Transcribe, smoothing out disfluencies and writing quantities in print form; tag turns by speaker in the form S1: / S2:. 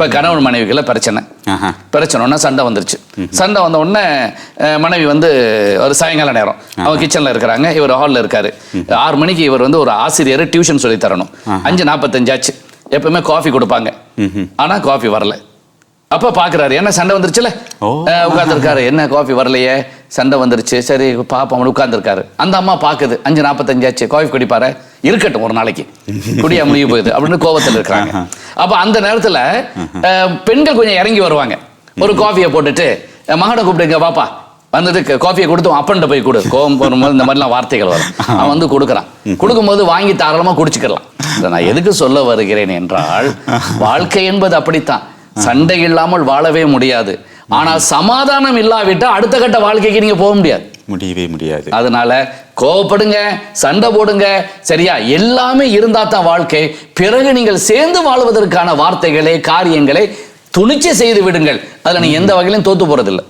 S1: இப்போ கணவன் மனைவிகளை பிரச்சனைன்னா சண்டை வந்துருச்சு. சண்டை வந்த உடனே மனைவி வந்து ஒரு சாயங்கால நேரம் அவங்க கிச்சனில் இருக்கிறாங்க, இவர் ஹாலில் இருக்காரு. 6 மணிக்கு இவர் வந்து ஒரு ஆசிரியர் டியூஷன் சொல்லி தரணும். 5:45 ஆச்சு. எப்பவுமே காஃபி கொடுப்பாங்க, ஆனால் காஃபி வரல. அப்போ பார்க்குறாரு, என்ன சண்டை வந்துருச்சுல, உட்காந்துருக்காரு. என்ன காஃபி வரலையே, சண்டை வந்துருச்சு, சரி பாப்பா உட்காந்துருக்காரு. அந்த அம்மா பார்க்குது, 5:45 ஆச்சு, காஃபி குடிப்பாரு, இருக்கட்டும் ஒரு நாளைக்கு, குடியா முடிய போகுது அப்படின்னு கோபத்தில் இருக்கிறாங்க. அப்போ அந்த நேரத்தில் பெண்கள் கொஞ்சம் இறங்கி வருவாங்க. ஒரு காஃபியை போட்டுட்டு மகனை கூப்பிடுங்க பாப்பா, வந்துட்டு காஃபியை கொடுத்து அப்பன்ட்ட போய் கொடு. கோபம் வரும்போது இந்த மாதிரிலாம் வார்த்தைகள் வரும். அவன் வந்து கொடுக்குறான். கொடுக்கும்போது வாங்கி தாராளமாக குடிச்சுக்கலாம். நான் எதுக்கு சொல்ல வருகிறேன் என்றால், வாழ்க்கை என்பது அப்படித்தான். சண்டை இல்லாமல் வாழவே முடியாது. ஆனால் சமாதானம் இல்லாவிட்டால் அடுத்த கட்ட வாழ்க்கைக்கு நீங்க போக முடியவே முடியாது. அதனால கோவப்படுங்க, சண்டை போடுங்க, சரியா? எல்லாமே இருந்தா தான் வாழ்க்கை. பிறகு நீங்கள் சேர்ந்து வாழ்வதற்கான வார்த்தைகளை, காரியங்களை துணிச்சு செய்து விடுங்கள். அதுல நீங்க எந்த வகையிலும் தோத்து போறதில்லை.